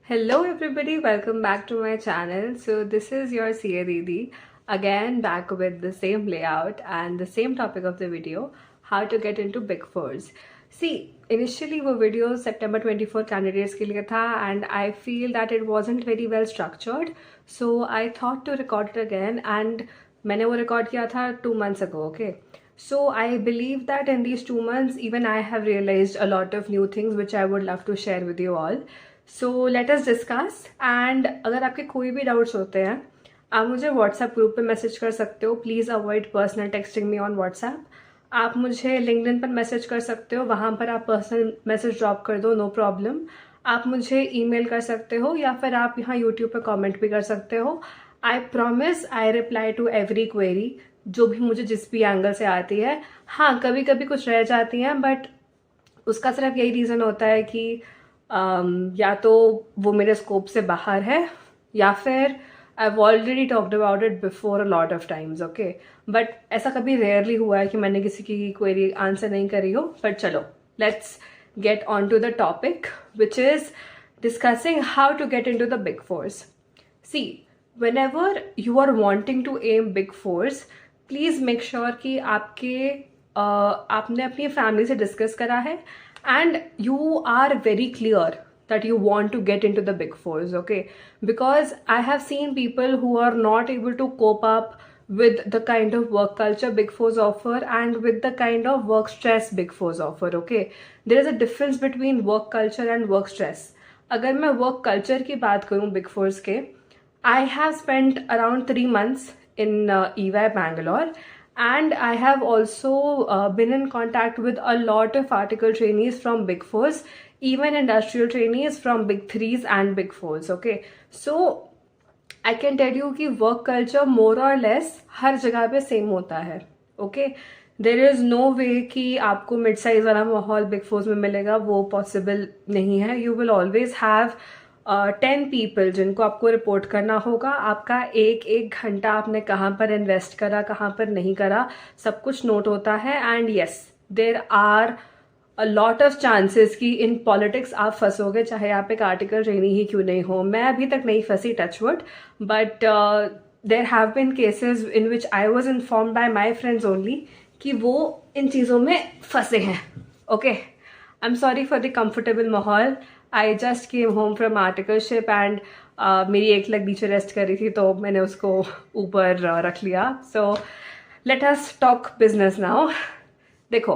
Hello everybody, welcome back to my channel. So this is your CA Didi again back with the same layout and the same topic of the video, how to get into Big Fours. See, initially वो video September 24 candidates के लिए था and I feel that it wasn't very well structured. So I thought to record it again and मैंने वो record किया था 2 months ago, okay? So I believe that in these 2 months even I have realized a lot of new things which I would love to share with you all. So let us discuss and अगर आपके कोई भी doubts होते हैं आप मुझे WhatsApp group पे message कर सकते हो. Please avoid personal texting me on WhatsApp. आप मुझे लिंक्डइन पर मैसेज कर सकते हो, वहाँ पर आप पर्सनल मैसेज ड्रॉप कर दो, नो प्रॉब्लम. आप मुझे ईमेल कर सकते हो या फिर आप यहाँ यूट्यूब पर कमेंट भी कर सकते हो. I promise I reply to every query जो भी मुझे जिस भी एंगल से आती है. हाँ, कभी कभी कुछ रह जाती हैं बट उसका सिर्फ यही रीज़न होता है कि या तो वो मेरे स्कोप से बाहर है या फिर I have already talked about it before a lot of times, okay. But ऐसा कभी रेयरली हुआ है कि मैंने किसी की क्वेरी आंसर नहीं करी हो. बट चलो, let's get on to the topic which is discussing how to get in to the big fours. See, whenever you are wanting to aim big fours, please make sure कि आपने अपनी family से discuss करा है and you are very clear that you want to get into the big fours, okay? Because I have seen people who are not able to cope up with the kind of work culture big fours offer and with the kind of work stress big fours offer, okay? There is a difference between work culture and work stress. अगर मैं work culture की बात करूँ big fours के, I have spent around 3 months in EY Bangalore. And I have also been in contact with a lot of article trainees from Big Fours, even industrial trainees from Big Threes and Big Fours, okay? So I can tell you कि work culture more or less हर जगह पे same होता है, okay? There is no way कि आपको mid size वाला माहौल Big Fours में मिलेगा, वो पॉसिबल नहीं है. You will always have 10 people जिनको आपको रिपोर्ट करना होगा. आपका एक एक घंटा आपने कहाँ पर इन्वेस्ट करा, कहाँ पर नहीं करा, सब कुछ नोट होता है. And yes, there are a lot of chances कि इन पॉलिटिक्स आप फंसोगे, चाहे आप एक आर्टिकल ट्रेनी ही क्यों नहीं हो. मैं अभी तक नहीं फंसी, touchwood, but there have been cases in which I was informed by my friends only कि वो इन चीज़ों में फंसे हैं, okay. I am sorry for the comfortable माहौल. I just came home from articleship and मेरी एक लेग नीचे रेस्ट कर रही थी तो मैंने उसको ऊपर रख लिया. So let us talk business now. देखो,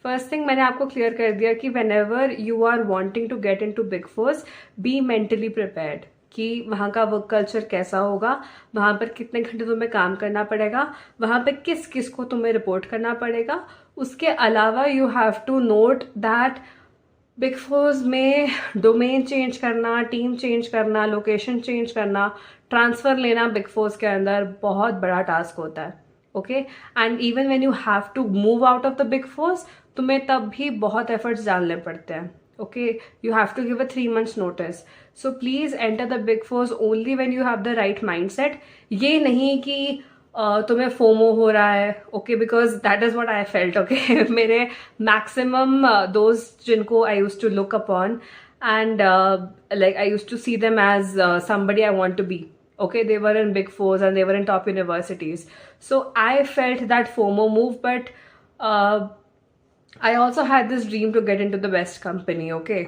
फर्स्ट थिंग मैंने आपको क्लियर कर दिया कि whenever you are wanting to get in to big fours, be mentally prepared कि वहाँ का वर्क कल्चर कैसा होगा, वहाँ पर कितने घंटे तुम्हें काम करना पड़ेगा, वहाँ पे किस किस को तुम्हें रिपोर्ट करना पड़ेगा. उसके अलावा you have to note that big fours में डोमेन चेंज करना, टीम चेंज करना, लोकेशन चेंज करना, ट्रांसफ़र लेना बिग फोर्स के अंदर बहुत बड़ा टास्क होता है, okay. And even when you have to move out of the big fours, तुम्हें तब भी बहुत एफर्ट्स डालने पड़ते हैं, okay. You have to give a 3 months notice. So please enter the big fours only when you have the right mindset. ये नहीं कि तुम्हें फोमो हो रहा है, okay, because that is what I felt, okay. मेरे maximum दोस्त जिनको I use to look upon and like I use to see them as somebody I want to be, okay. They were in big fours and they were in top universities. So I felt that FOMO move, but I also had this dream to get into the best company, okay.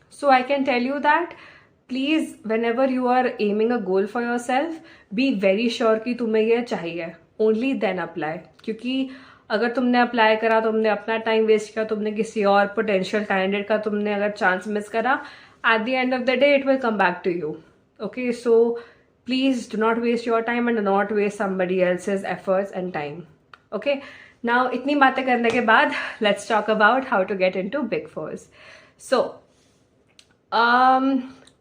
So I can tell you that please whenever you are aiming a goal for yourself, be very sure कि तुम्हें यह चाहिए. Only then apply. क्योंकि अगर तुमने apply करा, तुमने अपना टाइम वेस्ट किया, तुमने किसी और पोटेंशियल कैंडिडेट का तुमने अगर चांस मिस करा, at the end of the day it will come back to you, okay. So please do not waste your time and do not waste somebody else's efforts and time, okay. Now इतनी बातें करने के बाद let's talk about how to get in to big fours. So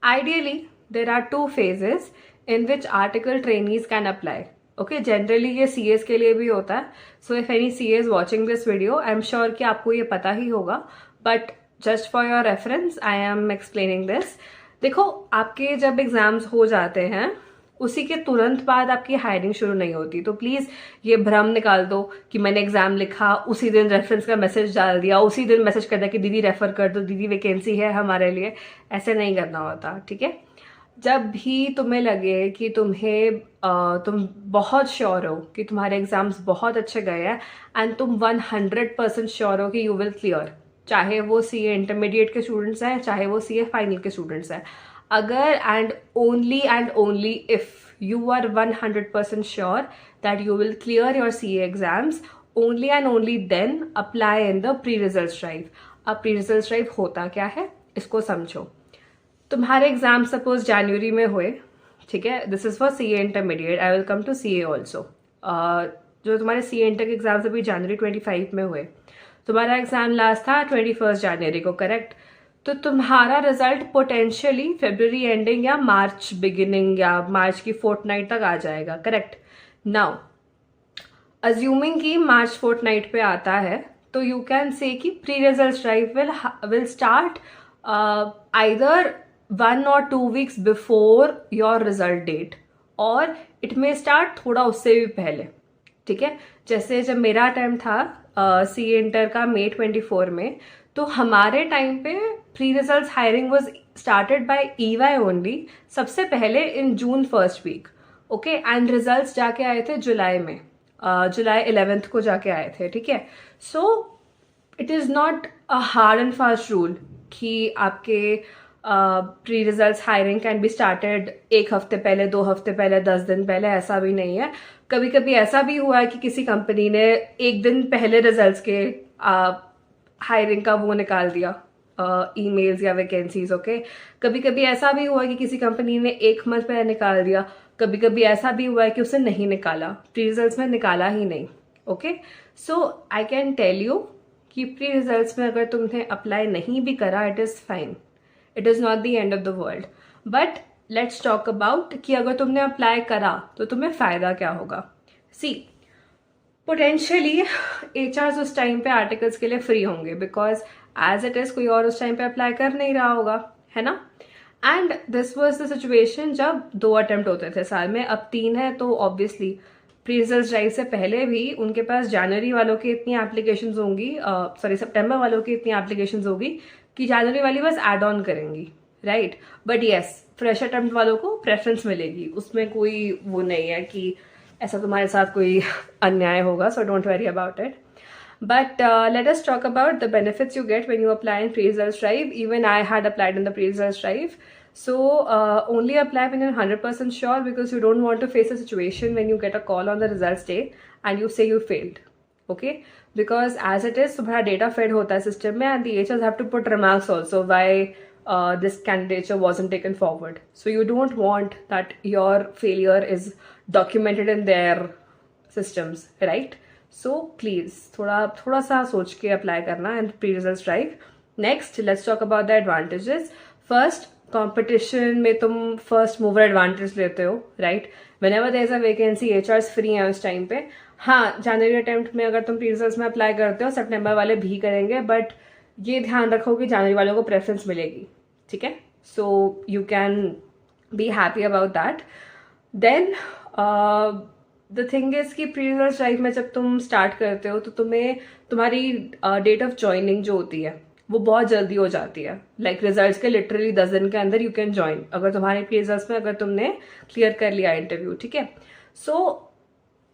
ideally there are 2 phases in which article trainees can apply, okay. generally ये CAs के लिए भी होता है. so if any CA is watching this video, I'm sure कि आपको ये पता ही होगा, but just for your reference I am explaining this. देखो, आपके जब एग्जाम्स हो जाते हैं उसी के तुरंत बाद आपकी हायरिंग शुरू नहीं होती। तो प्लीज़ ये भ्रम निकाल दो कि मैंने एग्जाम लिखा, उसी दिन रेफरेंस का मैसेज डाल दिया, उसी दिन मैसेज कर दिया कि दीदी रेफर कर दो, दीदी वैकेंसी है हमारे लिए। ऐसे नहीं करना होता, ठीक है। जब भी तुम्हें लगे कि तुम बहुत श्योर हो कि तुम्हारे एग्जाम्स बहुत अच्छे गए हैं एंड तुम 100% श्योर हो कि यू विल क्लियर, चाहे वो सीए इंटरमीडिएट के स्टूडेंट्स हैं, चाहे वो सीए फाइनल के स्टूडेंट्स हैं, अगर and only if you are 100% sure that you will clear your CA exams, only and only then apply in the pre result drive. अब प्री रिजल्ट ड्राइव होता क्या है, इसको समझो। तुम्हारे एग्जाम सपोज जनवरी में हुए, ठीक है, this is for CA intermediate, I will come to CA also. जो तुम्हारे सीए इंटर के एग्जाम्स अभी जनवरी 25 में हुए, तुम्हारा एग्जाम लास्ट था 21 जनवरी को, करेक्ट। तो तुम्हारा रिजल्ट पोटेंशियली फेब्रुवरी एंडिंग या मार्च बिगिनिंग या मार्च की फोर्टनाइट तक आ जाएगा, करेक्ट। नाउ अज्यूमिंग कि मार्च फोर्टनाइट पे आता है, तो यू कैन से कि pre result drive will start either 1 or 2 weeks before your result date, और इट मे स्टार्ट थोड़ा उससे भी पहले, ठीक है। जैसे जब मेरा टाइम था सी इंटर का May 24 में, तो हमारे टाइम पे pre result hiring was started by EY only, सबसे पहले इन June first week, okay. And result जाके आए थे जुलाई में, जुलाई 11th को जाके आए थे, ठीक है। So it is not a hard and fast rule कि आपके pre result hiring can be started 1 हफ्ते पहले, 2 हफ्ते पहले, 10 दिन पहले, ऐसा भी नहीं है। कभी कभी ऐसा भी हुआ है कि किसी कंपनी ने 1 दिन पहले रिजल्ट्स के हायरिंग का वो निकाल दिया, ईमेल्स या वैकेंसीज, ओके। कभी कभी ऐसा भी हुआ है कि किसी कंपनी ने 1 मंथ पहले निकाल दिया, कभी कभी ऐसा भी हुआ है कि उसे नहीं निकाला, प्री रिजल्ट्स में निकाला ही नहीं, okay. So I can tell you कि प्री रिजल्ट्स में अगर तुमने अप्लाई नहीं भी करा, it is fine, it is not the end of the world. But let's talk about कि अगर तुमने अप्लाई करा तो तुम्हें फ़ायदा क्या होगा। सी, पोटेंशियली एचआर्स उस टाइम पे आर्टिकल्स के लिए फ्री होंगे, बिकॉज एज इट इज़ कोई और उस टाइम पे अप्लाई कर नहीं रहा होगा, है ना। And this was the situation जब 2 अटेम्प्ट होते थे साल में, अब 3 है, तो ऑब्वियसली प्री रिजल्ट ड्राइव से पहले भी उनके पास जनवरी वालों की इतनी एप्लीकेशंस होंगी, सितंबर वालों की इतनी एप्लीकेशंस होगी कि जनवरी वाली बस ऐड ऑन करेंगी, right. But yes, fresh attempt वालों को प्रेफरेंस मिलेगी, उसमें कोई वो नहीं है कि ऐसा तुम्हारे साथ कोई अन्याय होगा, so don't worry about it. But let us talk about the benefits you get when you apply in pre-results drive. Even I had applied in the pre-results drive. So only apply when you're 100% sure, because you don't want to face a situation when you get a call on the results day and you say you failed. Okay? Because as it is, तुम्हारा data fed होता है system में, and the HRs have to put remarks also why this candidature wasn't taken forward. So you don't want that your failure is documented in their systems, right? So please थोड़ा सा सोच के apply करना and pre result drive. Next let's talk about the advantages. First, competition में तुम first mover advantage लेते हो, right. Whenever there is a vacancy, HRs free हैं उस टाइम पे। हाँ, जनवरी अटेम्प्ट में अगर तुम प्री रिजल्ट्स में अप्लाई करते हो, सितंबर वाले भी करेंगे, बट ये ध्यान रखो कि जनवरी वालों को प्रेफरेंस मिलेगी, ठीक है। So you can be happy about that. Then the thing is कि प्री रिजल्ट ड्राइव में जब तुम स्टार्ट करते हो तो तुम्हारी डेट ऑफ ज्वाइनिंग जो होती है वो बहुत जल्दी हो जाती है। लाइक रिजल्ट्स के लिटरली 10 दिन के अंदर यू कैन ज्वाइन, अगर तुम्हारे प्री रिजल्ट्स में अगर तुमने क्लियर कर लिया इंटरव्यू, ठीक है। सो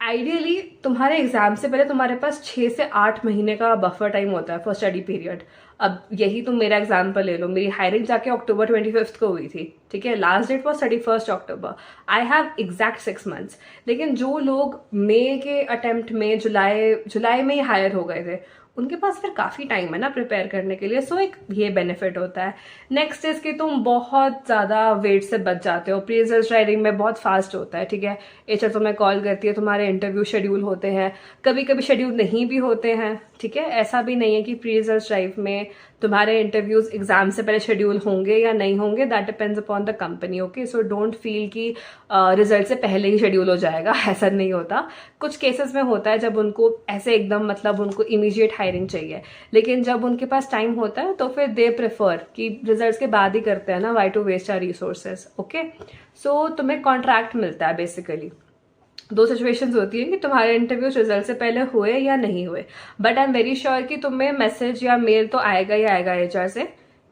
आइडियली तुम्हारे एग्जाम से पहले तुम्हारे पास 6 से 8 महीने का बफर टाइम होता है फॉर स्टडी पीरियड। अब यही तुम मेरा एग्जाम्पल ले लो, मेरी हायरिंग जाके अक्टूबर 25 को हुई थी, ठीक है। Last date was 31 October. I have exact 6 months। लेकिन जो लोग मई के अटेम्प्ट में जुलाई में ही हायर हो गए थे, उनके पास फिर काफ़ी टाइम है ना प्रिपेयर करने के लिए। सो एक ये बेनिफिट होता है। नेक्स्ट इज कि तुम बहुत ज़्यादा वेट से बच जाते हो। प्री रिजल्ट राइटिंग में बहुत फास्ट होता है, ठीक है। एचआर तुम्हें कॉल करती है, तुम्हारे इंटरव्यू शेड्यूल होते हैं, कभी कभी शेड्यूल नहीं भी होते हैं, ठीक है, ऐसा भी नहीं है कि प्री रिजल्ट ड्राइव में तुम्हारे इंटरव्यूज एग्जाम से पहले शेड्यूल होंगे या नहीं होंगे, that depends upon the company. Okay, so don't feel कि रिजल्ट से पहले ही शेड्यूल हो जाएगा, ऐसा नहीं होता। कुछ केसेस में होता है जब उनको ऐसे एकदम मतलब उनको इमीडिएट हायरिंग चाहिए, लेकिन जब उनके पास टाइम होता है तो फिर दे प्रेफर कि रिजल्ट के बाद ही करते हैं ना, why to waste our resources. Okay, so तुम्हें कॉन्ट्रैक्ट मिलता है बेसिकली। दो सिचुएशंस होती है कि तुम्हारे इंटरव्यूज रिजल्ट से पहले हुए या नहीं हुए, but I am very sure कि तुम्हें मैसेज या मेल तो आएगा ही आएगा एचआर से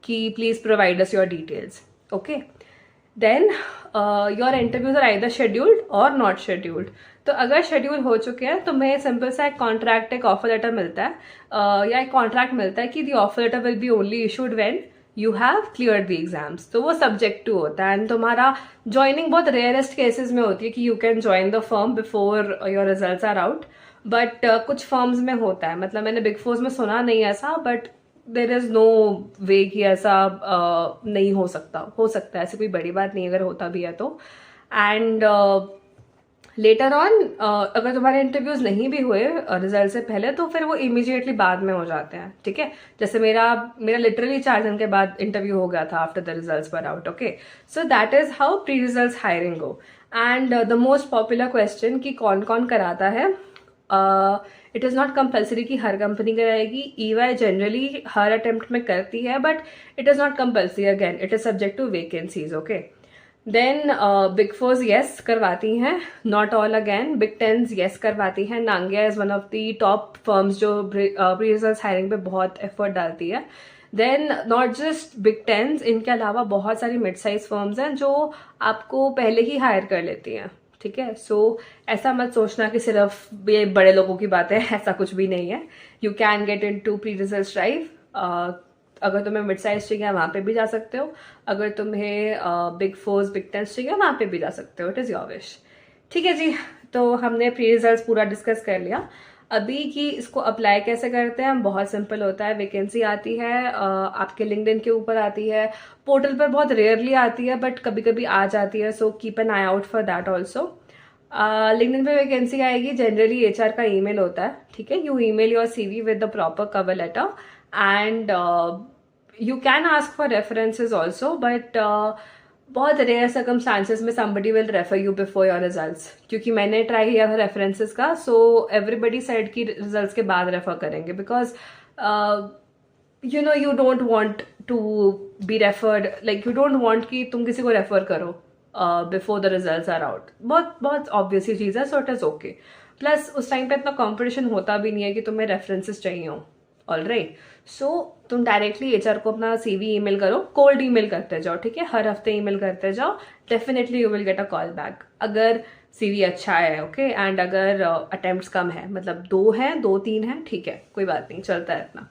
कि please provide us your details. Okay, then your interviews are either scheduled or not scheduled. तो अगर शेड्यूल हो चुके हैं तुम्हें सिंपल सा एक कॉन्ट्रैक्ट, एक ऑफर लेटर मिलता है, या एक कॉन्ट्रैक्ट मिलता है कि the offer letter will be only issued when you have clear the exams. तो वो सब्जेक्ट टू होता है, एंड तुम्हारा ज्वाइनिंग बहुत रेयरेस्ट केसेस में होती है कि you can join the firm before your results are out, but कुछ फर्म्स में होता है, मतलब मैंने बिग फोर्स में सुना नहीं ऐसा, बट देर इज नो वे कि ऐसा नहीं हो सकता है, ऐसी कोई बड़ी बात नहीं अगर होता भी है तो। एंड लेटर ऑन अगर तुम्हारे इंटरव्यूज नहीं भी हुए रिजल्ट से पहले तो फिर वो इमीडिएटली बाद में हो जाते हैं। ठीक है, जैसे मेरा लिटरली 4 दिन के बाद इंटरव्यू हो गया था after the results were out. Okay, so that is how pre results hiring go. And the most popular question कि कौन कौन कराता है, इट इज़ नॉट कंपल्सरी कि हर कंपनी कराएगी। ईवाई जनरली हर अटेम्प्ट में करती है, but it is not compulsory, again it is subject to vacancies. Okay, then big fours yes करवाती हैं, नॉट ऑल अगेन। बिग टेंस येस करवाती हैं, Nangia is one of the top firms जो प्री रिजल्ट्स हायरिंग पे बहुत एफर्ट डालती है। Then not just big tens, इनके अलावा बहुत सारी मिड साइज फर्म्स हैं जो आपको पहले ही हायर कर लेती हैं। ठीक है, सो ऐसा मत सोचना कि सिर्फ ये बड़े लोगों की बात है, ऐसा कुछ भी नहीं है। You can get in to pre result drive. अगर तुम्हें मिड साइज चाहिए वहाँ पे भी जा सकते हो, अगर तुम्हें बिग फोर्स बिग टेंस चाहिए वहाँ पे भी जा सकते हो, इट इज़ योर विश। ठीक है जी, तो हमने प्री रिजल्ट्स पूरा डिस्कस कर लिया। अभी कि इसको अप्लाई कैसे करते हैं, बहुत सिंपल होता है। वैकेंसी आती है, आपके लिंक्डइन के ऊपर आती है, पोर्टल पर बहुत रेयरली आती है बट कभी कभी आ जाती है, so keep an eye out for that also. LinkedIn पे वैकेंसी आएगी, जनरली एचआर का ईमेल होता है। ठीक है, you email your CV with the proper cover letter and you can ask for references also, but बहुत रेयर सर्कमस्टांसेस में somebody will refer you before your results, क्योंकि मैंने ट्राई किया था रेफरेंसेस का, सो एवरीबडी साइड की results के बाद रेफर करेंगे, because you know you don't want to be referred, like you don't want कि तुम किसी को रेफर करो before the results are out. बहुत बहुत ऑब्वियस ही चीज़ है, so it is okay. Plus उस टाइम पे इतना कॉम्पिटिशन होता भी नहीं है कि तुम्हें रेफरेंसेस चाहिए हो। ऑल राइट, सो तुम डायरेक्टली एचआर को अपना सीवी ईमेल करो, कोल्ड ईमेल करते जाओ। ठीक है, हर हफ्ते ईमेल करते जाओ, definitely you will get a call back अगर सीवी अच्छा है। ओके, एंड अगर अटेम्प्ट्स कम है, मतलब 2 हैं 2-3 हैं, ठीक है, कोई बात नहीं, चलता है इतना।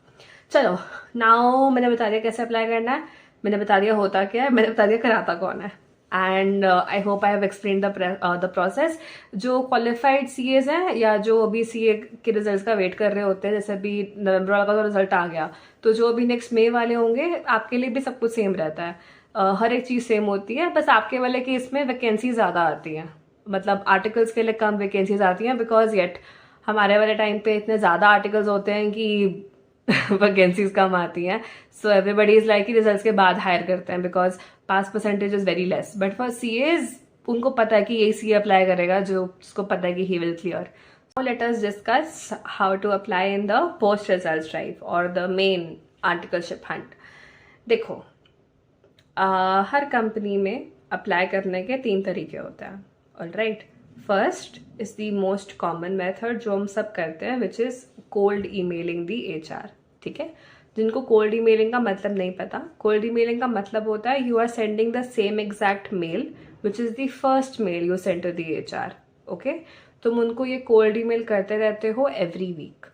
चलो, नाउ मैंने बता दिया कैसे अप्लाई करना है, मैंने बता दिया होता क्या है, मैंने बता दिया कराता कौन है, and I hope I have explain the process. जो क्वालिफाइड सीएज हैं या जो अभी सीए के रिजल्ट का वेट कर रहे होते हैं, जैसे अभी नवंबर वाला का तो रिजल्ट आ गया, तो जो अभी नेक्स्ट मई वाले होंगे आपके लिए भी सब कुछ सेम रहता है, हर एक चीज़ सेम होती है, बस आपके वाले केस में वैकेंसी ज़्यादा आती हैं, मतलब आर्टिकल्स के लिए कम वैकेंसीज आती हैं, बिकॉज येट हमारे वाले टाइम पे इतने ज़्यादा आर्टिकल्स होते हैं कि वैकेंसीज कम आती हैं। So everybody is like results के बाद हायर करते हैं, because pass percentage is very less, but for CEOs उनको पता है कि ये सीए अप्लाई करेगा जो उसको पता है कि he will clear. So let us discuss how to apply in the post result drive और द मेन आर्टिकलशिप हंट। देखो, हर कंपनी में अप्लाई करने के 3 तरीके होते हैं। All right, first is the most common method जो हम सब करते हैं, which is cold emailing the HR. ठीक है, जिनको कोल्ड ईमेलिंग का मतलब नहीं पता, कोल्ड ईमेलिंग का मतलब होता है you are sending the same exact mail which is the first mail you send to the HR. Okay, तुम उनको ये कोल्ड ईमेल करते रहते हो एवरी वीक।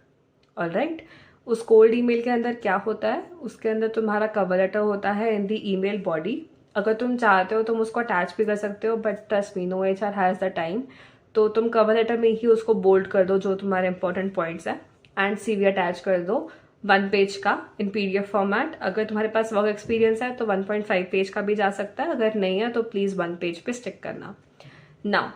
ऑल राइट, उस कोल्ड ईमेल के अंदर क्या होता है, उसके अंदर तुम्हारा कवर लेटर होता है इन द ईमेल बॉडी। अगर तुम चाहते हो तुम उसको अटैच भी कर सकते हो, but trust me, no HR has the time, तो तुम कवर लेटर में ही उसको बोल्ड कर दो जो तुम्हारे इंपॉर्टेंट पॉइंट्स हैं, एंड सीवी अटैच कर दो 1 पेज का इन पीडीएफ फॉर्मेट। अगर तुम्हारे पास वर्क एक्सपीरियंस है तो 1.5 पेज का भी जा सकता है, अगर नहीं है तो प्लीज़ 1 पेज पे स्टिक करना। नाउ,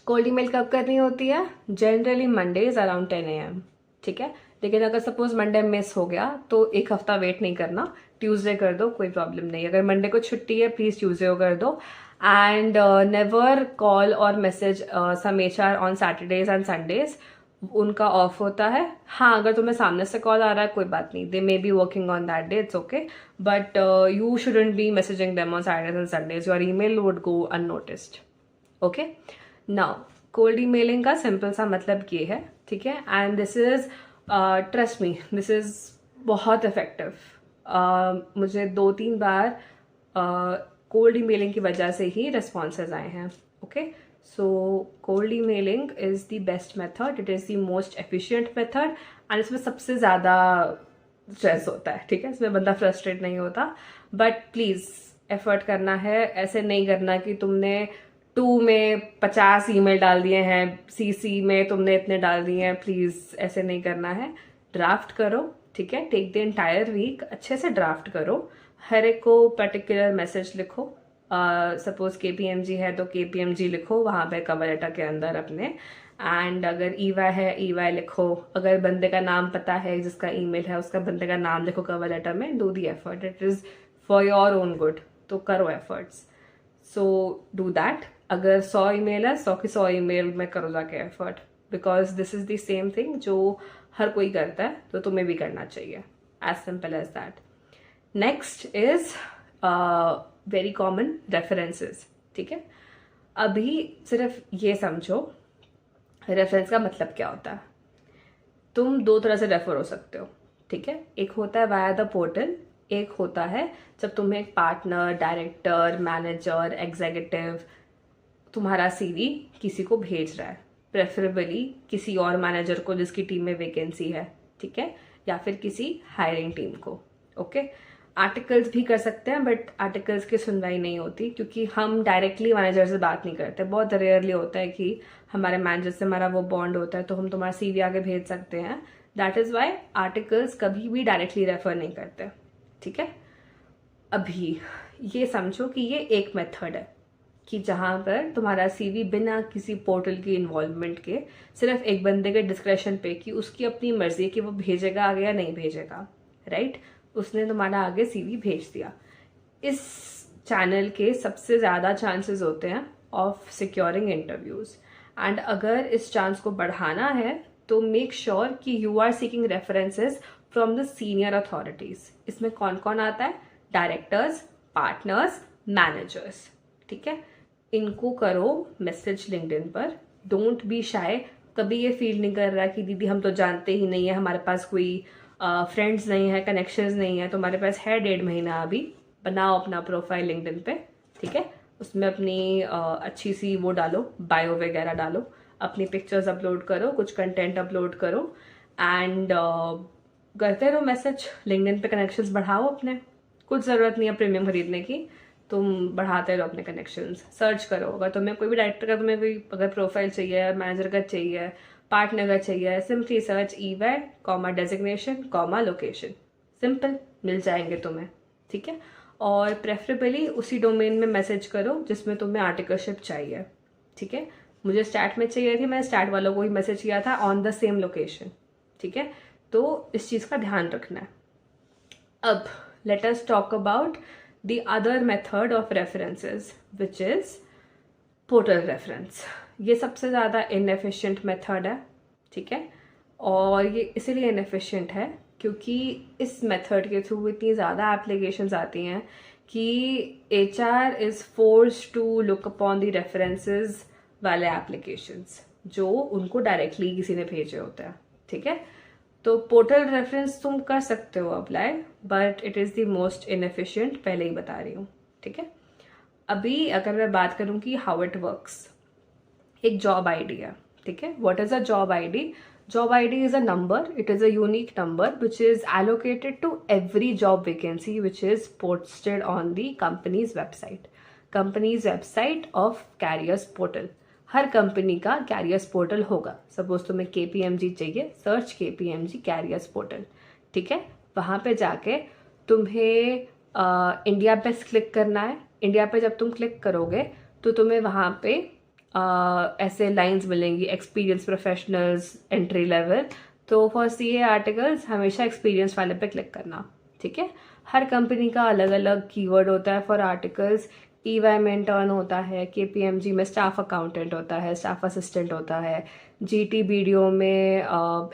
कोल्ड ईमेल कब करनी होती है? Generally Mondays around 10 AM। ठीक है, लेकिन अगर सपोज मंडे मिस हो गया तो एक हफ्ता वेट नहीं करना, ट्यूसडे कर दो, कोई प्रॉब्लम नहीं। अगर मंडे को छुट्टी है प्लीज़ ट्यूसडे को कर दो। And never call or message some HR on Saturdays and Sundays, उनका ऑफ होता है। हाँ, अगर तुम्हें सामने से कॉल आ रहा है कोई बात नहीं, they may be working on that day, it's okay, but you shouldn't be messaging them on Saturdays and Sundays, your email would go unnoticed. Okay, now cold emailing का सिंपल सा मतलब ये है, ठीक है, and this is trust me, this is बहुत effective. मुझे 2-3 बार cold emailing की वजह से ही रिस्पॉन्सेज आए हैं। Okay, so cold emailing is the best method, it is the most efficient method, and इसमें सबसे ज़्यादा स्ट्रेस होता है, ठीक है, इसमें बंदा फ्रस्ट्रेट नहीं होता। बट प्लीज़ एफर्ट करना है, ऐसे नहीं करना कि तुमने 2 में 50 ईमेल डाल दिए हैं, CC में तुमने इतने डाल दिए हैं, प्लीज़ ऐसे नहीं करना है। ड्राफ्ट करो, ठीक है, टेक द एंटायर वीक, अच्छे से ड्राफ्ट करो, हर एक को पर्टिकुलर मैसेज लिखो। सपोज KPMG है तो KPMG लिखो वहाँ पे कवर लेटर के अंदर अपने, एंड अगर EY है EY लिखो, अगर बंदे का नाम पता है जिसका ईमेल है उसका बंदे का नाम लिखो कवर लेटर में। Do the effort, it is for your own good, तो करो एफर्ट्स, सो डू दैट। अगर 100 ईमेल है 100 की 100 ईमेल में करो जाके effort, because this is the same thing जो हर कोई करता है, तो तुम्हें भी करना चाहिए, as simple as that. Next is very common references, ठीक है। अभी सिर्फ ये समझो रेफरेंस का मतलब क्या होता है। तुम 2 तरह से रेफर हो सकते हो, ठीक है, एक होता है वाया द पोर्टल, एक होता है जब तुम्हें एक पार्टनर, डायरेक्टर, मैनेजर, एग्जीक्यूटिव तुम्हारा CV किसी को भेज रहा है, प्रेफरेबली किसी और मैनेजर को जिसकी टीम में वैकेंसी है, ठीक है, या फिर किसी हायरिंग टीम को। ओके, आर्टिकल्स भी कर सकते हैं, बट आर्टिकल्स की सुनवाई नहीं होती क्योंकि हम डायरेक्टली मैनेजर से बात नहीं करते। बहुत रेयरली होता है कि हमारे मैनेजर से हमारा वो बॉन्ड होता है तो हम तुम्हारा CV आगे भेज सकते हैं। दैट इज़ वाई आर्टिकल्स कभी भी डायरेक्टली रेफर नहीं करते, ठीक है। अभी ये समझो कि ये एक मेथड है कि जहाँ पर तुम्हारा CV बिना किसी पोर्टल की इन्वॉल्वमेंट के, सिर्फ एक बंदे के डिस्क्रेशन पे कि उसकी अपनी मर्जी कि वो भेजेगा आगे या नहीं भेजेगा, राइट, उसने तुम्हारा आगे CV भेज दिया। इस चैनल के सबसे ज़्यादा चांसेस होते हैं ऑफ सिक्योरिंग इंटरव्यूज़, एंड अगर इस चांस को बढ़ाना है तो मेक श्योर कि you are seeking references from the senior authorities. इसमें कौन कौन आता है? डायरेक्टर्स, पार्टनर्स, मैनेजर्स, ठीक है। इनको करो मैसेज लिंक्डइन पर, डोंट बी शाय। कभी ये फील नहीं कर रहा कि दीदी हम तो जानते ही नहीं है, हमारे पास कोई फ्रेंड्स नहीं है, कनेक्शंस नहीं है, तुम्हारे पास है 1.5 महीना, अभी बनाओ अपना प्रोफाइल लिंक्डइन पे, ठीक है, उसमें अपनी अच्छी सी वो डालो, बायो वगैरह डालो, अपनी पिक्चर्स अपलोड करो, कुछ कंटेंट अपलोड करो, एंड करते रहो मैसेज लिंक्डइन पे, कनेक्शंस बढ़ाओ अपने। कुछ ज़रूरत नहीं है प्रीमियम खरीदने की, तुम बढ़ाते रहो अपने कनेक्शंस। सर्च करो, अगर तुम्हें कोई भी डायरेक्टर का तुम्हें कोई अगर प्रोफाइल चाहिए, मैनेजर का चाहिए, पार्टनर का चाहिए, simply search EY, designation, location, simple मिल जाएंगे तुम्हें, ठीक है। और प्रेफरेबली उसी डोमेन में मैसेज करो जिसमें तुम्हें आर्टिकलशिप चाहिए, ठीक है। मुझे स्टैट में चाहिए थी, मैंने स्टैट वालों को ही मैसेज किया था ऑन द सेम लोकेशन, ठीक है। तो इस चीज़ का ध्यान रखना है। अब let us talk about the other method of references, which is portal reference. ये सबसे ज़्यादा inefficient method है, ठीक है, और ये इसीलिए inefficient है क्योंकि इस method के थ्रू इतनी ज़्यादा applications आती हैं कि HR is forced to look upon the references वाले applications जो उनको directly किसी ने भेजे होते हैं, ठीक है। तो पोर्टल रेफरेंस तुम कर सकते हो apply, but it is the most inefficient, पहले ही बता रही हूँ, ठीक है। अभी अगर मैं बात करूँ कि हाउ इट वर्क्स, एक जॉब आईडी है, ठीक है। What is a job ID? Job ID is a number, it is a unique number which is allocated to every job vacancy which is posted on the company's website of careers portal. हर company का careers portal होगा। Suppose तुम्हें KPMG चाहिए, search KPMG careers portal, ठीक है। वहाँ पे जाके तुम्हें इंडिया पे क्लिक करना है। इंडिया पे जब तुम क्लिक करोगे तो तुम्हें वहाँ पे ऐसे लाइंस मिलेंगी, एक्सपीरियंस, प्रोफेशनल्स, एंट्री लेवल। तो फॉर CA आर्टिकल्स हमेशा एक्सपीरियंस वाले पे क्लिक करना, ठीक है। हर कंपनी का अलग अलग कीवर्ड होता है फॉर आर्टिकल्स। EY में इंटर्न होता है, KPMG में स्टाफ अकाउंटेंट होता है, स्टाफ असिस्टेंट होता है, GT BDO में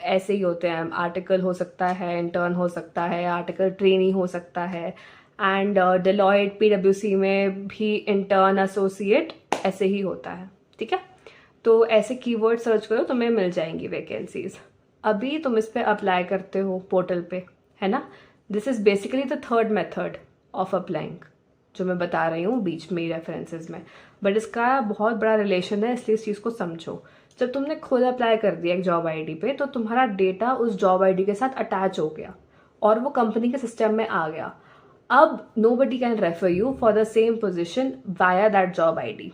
ऐसे ही होते हैं, आर्टिकल हो सकता है, इंटर्न हो सकता है, आर्टिकल ट्रेनी हो सकता है, एंड डेलॉयट PwC में भी इंटर्न एसोसिएट ऐसे ही होता है, ठीक है। तो ऐसे कीवर्ड सर्च करो, तुम्हें मिल जाएंगी वैकेंसीज। अभी तुम इस पर अप्लाई करते हो पोर्टल पे, है ना। This is basically the third method of applying जो मैं बता रही हूँ बीच में रेफरेंसेस में, बट इसका बहुत बड़ा रिलेशन है, इसलिए इस चीज़ को समझो। जब तुमने खुद अप्लाई कर दिया एक जॉब आईडी पे, तो तुम्हारा डेटा उस जॉब आईडी के साथ अटैच हो गया और वो कंपनी के सिस्टम में आ गया। अब nobody can refer you for the same position via that job ID,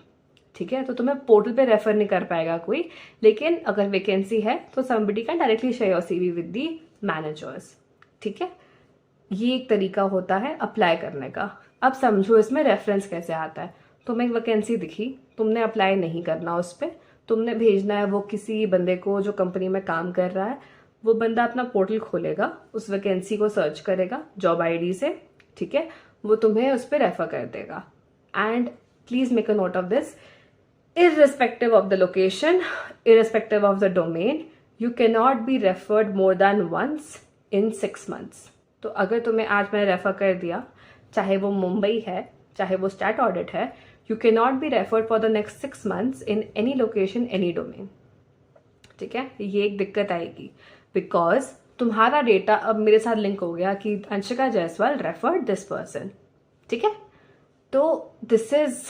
ठीक है। तो तुम्हें पोर्टल पे रेफर नहीं कर पाएगा कोई, लेकिन अगर वैकेंसी है तो somebody can directly share your CV with the managers, ठीक है। ये एक तरीका होता है अप्लाई करने का। अब समझो इसमें रेफरेंस कैसे आता है। तुम्हें एक वैकेंसी दिखी, तुमने अप्लाई नहीं करना उस पर, तुमने भेजना है वो किसी बंदे को जो कंपनी में काम कर रहा है। वो बंदा अपना पोर्टल खोलेगा, उस वैकेंसी को सर्च करेगा जॉब आईडी से, ठीक है। वो तुम्हें उस पर रेफर कर देगा। And please make a note of this, irrespective of the location, irrespective of the domain, you cannot be referred more than once in 6 months. तो अगर तुम्हें आज मैंने रेफर कर दिया, चाहे वो मुंबई है, चाहे वो स्टैट ऑडिट है, you cannot be referred for the next 6 months in any location, any domain, ठीक है। ये एक दिक्कत आएगी बिकॉज तुम्हारा डेटा अब मेरे साथ लिंक हो गया कि Anshika Jaiswal referred this person, ठीक है। तो this is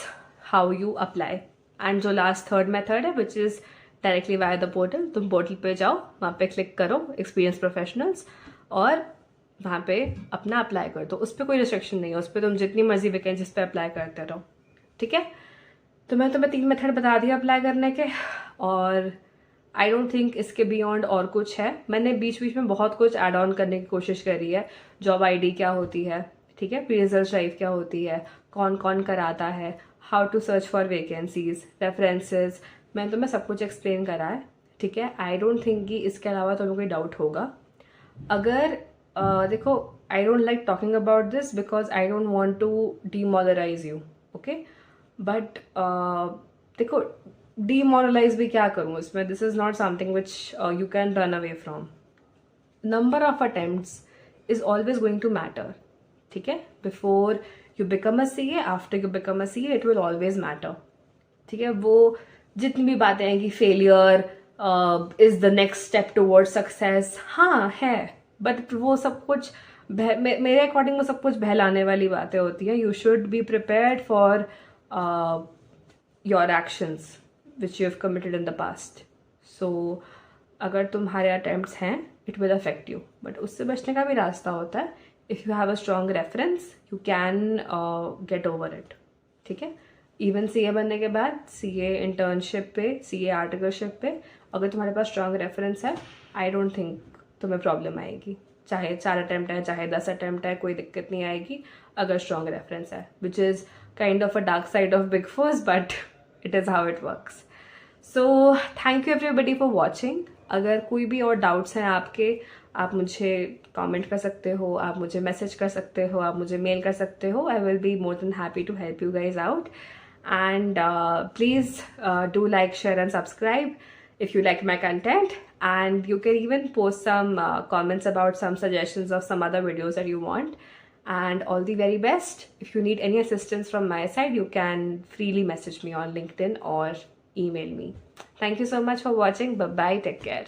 how you apply. And जो लास्ट थर्ड मेथड है which is directly via the portal, तुम पोर्टल पे जाओ, वहाँ पे क्लिक करो एक्सपीरियंस प्रोफेशनल्स और वहाँ पे अपना अप्लाई कर दो। उस पर कोई रिस्ट्रिक्शन नहीं है, उस पर तुम जितनी मर्जी वैकेंसीज पे अप्लाई करते रहो, ठीक है। तो मैं तुम्हें 3 मेथड बता दिया अप्लाई करने के, और आई डोंट थिंक इसके बियॉन्ड और कुछ है। मैंने बीच बीच में बहुत कुछ ऐड ऑन करने की कोशिश करी है। जॉब आईडी क्या होती है, ठीक है, प्री रिजल्ट ड्राइव क्या होती है, कौन कौन कराता है, how to search for vacancies, references, मैंने तुम्हें सब कुछ एक्सप्लेन करा है, ठीक है। आई डोंट थिंक कि इसके अलावा तुम्हें कोई डाउट होगा। अगर देखो, I don't like talking about this because I don't want to demoralise you, okay. But देखो, डीमोरलाइज भी क्या करूँ इसमें, this is not something which you can run away from. Number of attempts is always going to matter, ठीक है। Before you become a CA, after you become a CA, it will always matter, ठीक है। वो जितनी भी बातें हैं कि failure is the next step toward success, हाँ है, बट वो सब कुछ मेरे अकॉर्डिंग वो सब कुछ बहलाने वाली बातें होती हैं। You should be prepared for your actions which you have committed in the past. So अगर तुम्हारे अटेम्प्ट्स हैं, it will affect you, but उससे बचने का भी रास्ता होता है। If you have a strong reference, you can get over it, ठीक है। इवन CA बनने के बाद CA इंटर्नशिप पे, CA आर्टिकलशिप पे अगर तुम्हारे पास स्ट्रॉन्ग रेफरेंस है, आई डोंट थिंक तुम्हें प्रॉब्लम आएगी। चाहे 4 अटैम्प्ट है, चाहे 10 अटैम्प्ट है, कोई दिक्कत नहीं आएगी अगर स्ट्रॉन्ग रेफरेंस है, which is kind of a dark side of big force, but it is how it works. So thank you everybody for watching. अगर कोई भी और डाउट्स हैं आपके, आप मुझे कमेंट कर सकते हो, आप मुझे मैसेज कर सकते हो, आप मुझे मेल कर सकते हो। I will be more than happy to help you guys out. And please do like, share and subscribe if you like my content, and you can even post some comments about some suggestions of some other videos that you want. And all the very best. If you need any assistance from my side, you can freely message me on LinkedIn or email me. Thank you so much for watching. Bye bye, take care.